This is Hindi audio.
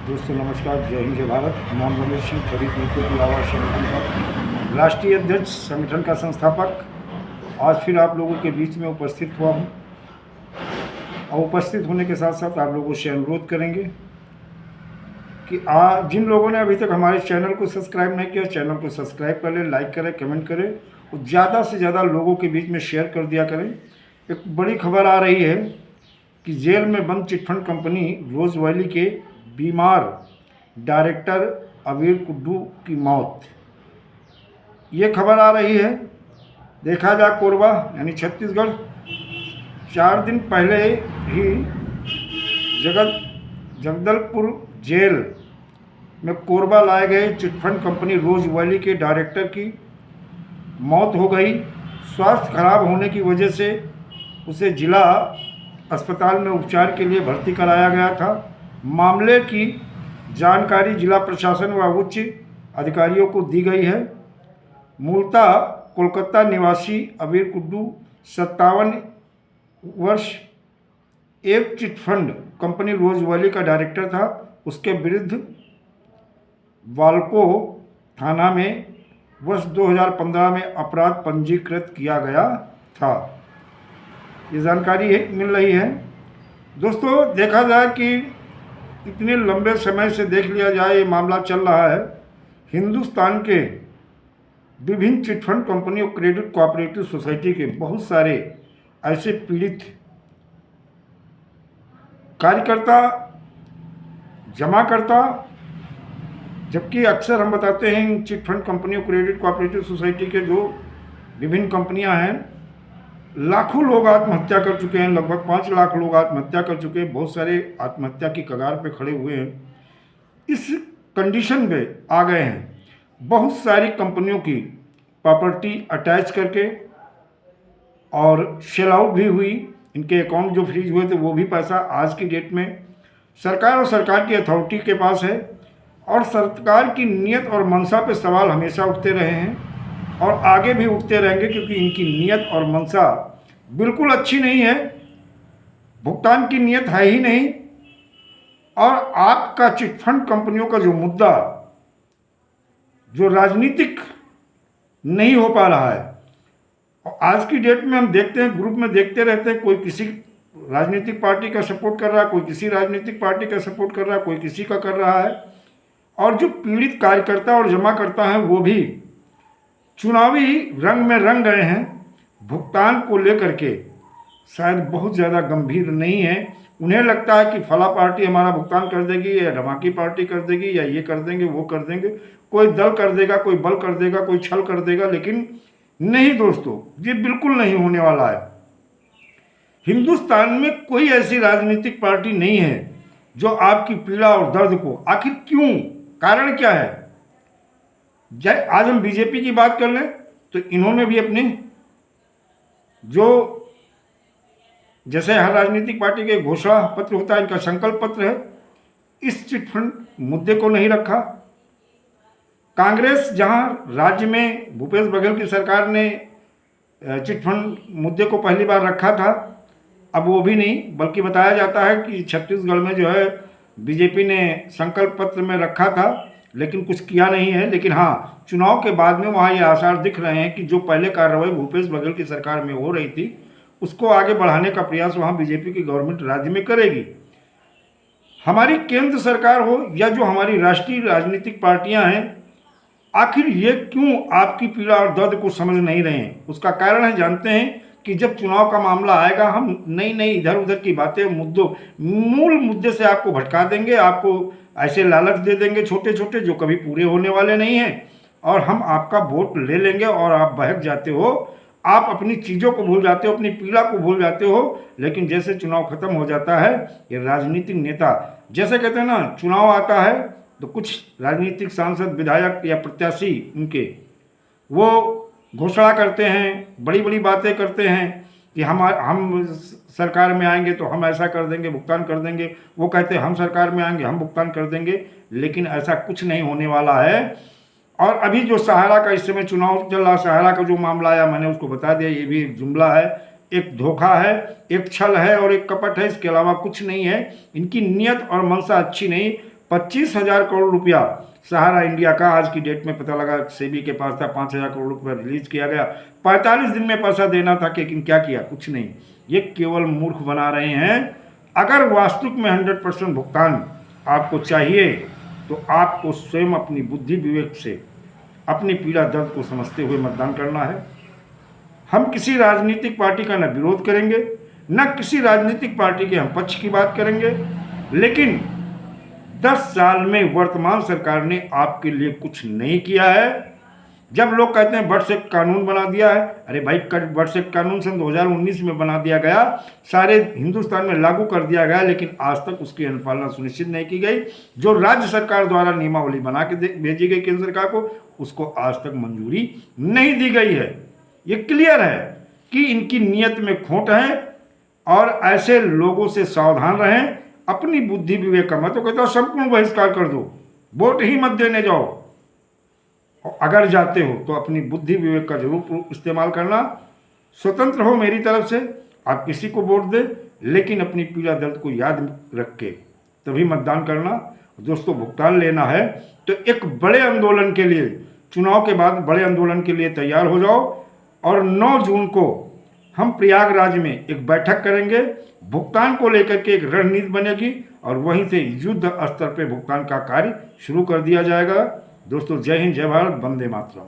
दोस्तों नमस्कार, जय हिंद जय भारत। नाम रमेश सिंह, खरीद नीति की आवाज़ संगठन का राष्ट्रीय अध्यक्ष, संगठन का संस्थापक। आज फिर आप लोगों के बीच में उपस्थित हुआ हूँ और उपस्थित होने के साथ साथ आप लोगों से अनुरोध करेंगे कि जिन लोगों ने अभी तक हमारे चैनल को सब्सक्राइब नहीं किया, चैनल को सब्सक्राइब कर लें, लाइक करें, कमेंट करें और ज़्यादा से ज़्यादा लोगों के बीच में शेयर कर दिया करें। एक बड़ी खबर आ रही है कि जेल में बंद चिटफंड कंपनी रोज़ वैली के बीमार डायरेक्टर अबीर कुड्डू की मौत। ये खबर आ रही है। देखा जाए कोरबा यानी छत्तीसगढ़, 4 दिन पहले ही जगदलपुर जेल में कोरबा लाए गए चिटफंड कंपनी रोज़ वैली के डायरेक्टर की मौत हो गई। स्वास्थ्य खराब होने की वजह से उसे जिला अस्पताल में उपचार के लिए भर्ती कराया गया था। मामले की जानकारी जिला प्रशासन व उच्च अधिकारियों को दी गई है। मूलतः कोलकाता निवासी अबीर कुड्डू 57 वर्ष एक चिटफंड कंपनी रोज़ वैली का डायरेक्टर था। उसके विरुद्ध वाल्को थाना में वर्ष 2015 में अपराध पंजीकृत किया गया था। ये जानकारी मिल रही है। दोस्तों, देखा जाए कि इतने लंबे समय से देख लिया जाए, ये मामला चल रहा है। हिंदुस्तान के विभिन्न चिटफंड कंपनियों, क्रेडिट कोऑपरेटिव सोसाइटी के बहुत सारे ऐसे पीड़ित कार्यकर्ता, जमाकर्ता, जबकि अक्सर हम बताते हैं इन चिटफंड कंपनियों, क्रेडिट कोऑपरेटिव सोसाइटी के जो विभिन्न कंपनियां हैं, लाखों लोग आत्महत्या कर चुके हैं। लगभग 5 लाख लोग आत्महत्या कर चुके हैं। बहुत सारे आत्महत्या की कगार पे खड़े हुए हैं। इस कंडीशन पे आ गए हैं। बहुत सारी कंपनियों की प्रॉपर्टी अटैच करके और सेल आउट भी हुई। इनके अकाउंट जो फ्रीज हुए थे वो भी पैसा आज की डेट में सरकार और सरकार की अथॉरिटी के पास है। और सरकार की नीयत और मंशा पे सवाल हमेशा उठते रहे हैं और आगे भी उठते रहेंगे, क्योंकि इनकी नीयत और मंशा बिल्कुल अच्छी नहीं है। भुगतान की नीयत है ही नहीं। और आपका चिटफंड कंपनियों का जो मुद्दा जो राजनीतिक नहीं हो पा रहा है, और आज की डेट में हम देखते हैं, ग्रुप में देखते रहते हैं, कोई किसी राजनीतिक पार्टी का सपोर्ट कर रहा है, कोई किसी राजनीतिक पार्टी का सपोर्ट कर रहा है, कोई किसी का कर रहा है। और जो पीड़ित कार्यकर्ता और जमाकर्ता हैं वो भी चुनावी रंग में रंग गए हैं। भुगतान को लेकर के शायद बहुत ज़्यादा गंभीर नहीं है। उन्हें लगता है कि फला पार्टी हमारा भुगतान कर देगी, या ढमाकी पार्टी कर देगी, या ये कर देंगे, वो कर देंगे, कोई दल कर देगा, कोई बल कर देगा, कोई छल कर देगा। लेकिन नहीं दोस्तों, ये बिल्कुल नहीं होने वाला है। हिंदुस्तान में कोई ऐसी राजनीतिक पार्टी नहीं है जो आपकी पीड़ा और दर्द को, आखिर क्यों, कारण क्या है। आज हम बीजेपी की बात कर लें तो इन्होंने भी अपने जो, जैसे हर राजनीतिक पार्टी के घोषणा पत्र होता है, इनका संकल्प पत्र है, इस चिटफंड मुद्दे को नहीं रखा। कांग्रेस जहां राज्य में भूपेश बघेल की सरकार ने चिटफंड मुद्दे को पहली बार रखा था, अब वो भी नहीं, बल्कि बताया जाता है कि छत्तीसगढ़ में जो है बीजेपी ने संकल्प पत्र में रखा था लेकिन कुछ किया नहीं है। लेकिन हाँ, चुनाव के बाद में वहाँ ये आसार दिख रहे हैं कि जो पहले कार्रवाई भूपेश बघेल की सरकार में हो रही थी उसको आगे बढ़ाने का प्रयास वहाँ बीजेपी की गवर्नमेंट राज्य में करेगी। हमारी केंद्र सरकार हो या जो हमारी राष्ट्रीय राजनीतिक पार्टियां हैं, आखिर ये क्यों आपकी पीड़ा और दर्द को समझ नहीं रहे हैं। उसका कारण है, जानते हैं कि जब चुनाव का मामला आएगा हम नई नई इधर उधर की बातें, मूल मुद्दे से आपको भटका देंगे, आपको ऐसे लालच दे देंगे छोटे छोटे जो कभी पूरे होने वाले नहीं हैं, और हम आपका वोट ले लेंगे और आप बहक जाते हो, आप अपनी चीज़ों को भूल जाते हो, अपनी पीड़ा को भूल जाते हो। लेकिन जैसे चुनाव खत्म हो जाता है, ये राजनीतिक नेता, जैसे कहते हैं ना, चुनाव आता है तो कुछ राजनीतिक सांसद, विधायक या प्रत्याशी उनके वो घोषणा करते हैं, बड़ी बड़ी बातें करते हैं कि हम सरकार में आएंगे तो हम ऐसा कर देंगे, भुगतान कर देंगे। वो कहते हैं हम सरकार में आएंगे हम भुगतान कर देंगे, लेकिन ऐसा कुछ नहीं होने वाला है। और अभी जो सहारा का इस समय चुनाव चल रहा, सहारा का जो मामला आया, मैंने उसको बता दिया, ये भी एक जुमला है, एक धोखा है, एक छल है और एक कपट है। इसके अलावा कुछ नहीं है। इनकी नीयत और मंशा अच्छी नहीं। 25,000 करोड़ रुपया सहारा इंडिया का आज की डेट में पता लगा सेबी के पास था, 5,000 करोड़ रुपया रिलीज किया गया। 45 दिन में पैसा देना था, लेकिन क्या किया? कुछ नहीं। ये केवल मूर्ख बना रहे हैं। अगर वास्तविक में 100% भुगतान आपको चाहिए तो आपको स्वयं अपनी बुद्धि विवेक से अपनी पीड़ा दर्द को समझते हुए मतदान करना है। हम किसी राजनीतिक पार्टी का न विरोध करेंगे, न किसी राजनीतिक पार्टी के हम पक्ष की बात करेंगे, लेकिन 10 साल में वर्तमान सरकार ने आपके लिए कुछ नहीं किया है। जब लोग कहते हैं बर्ड एक्ट कानून बना दिया है, अरे भाई बर्ड एक्ट कानून सन 2019 में बना दिया गया, सारे हिंदुस्तान में लागू कर दिया गया, लेकिन आज तक उसकी अनुपालना सुनिश्चित नहीं की गई। जो राज्य सरकार द्वारा नियमावली बना के भेजी गई केंद्र सरकार को, उसको आज तक मंजूरी नहीं दी गई है। ये क्लियर है कि इनकी नीयत में खोट है और ऐसे लोगों से सावधान रहें। अपनी बुद्धि विवेक का, मैं तो कहता हूं संपूर्ण बहिष्कार कर दो, वोट ही मत देने जाओ। और अगर जाते हो तो अपनी बुद्धि विवेक का जरूर इस्तेमाल करना। स्वतंत्र हो मेरी तरफ से, आप किसी को वोट दे, लेकिन अपनी पीड़ा दर्द को याद रख के तभी मतदान करना। दोस्तों, भुगतान लेना है तो एक बड़े आंदोलन के लिए, चुनाव के बाद बड़े आंदोलन के लिए तैयार हो जाओ। और 9 जून को हम प्रयागराज में एक बैठक करेंगे। भुगतान को लेकर के एक रणनीति बनेगी और वहीं से युद्ध स्तर पर भुगतान का कार्य शुरू कर दिया जाएगा। दोस्तों, जय हिंद, जय भारत, वंदे मातरम।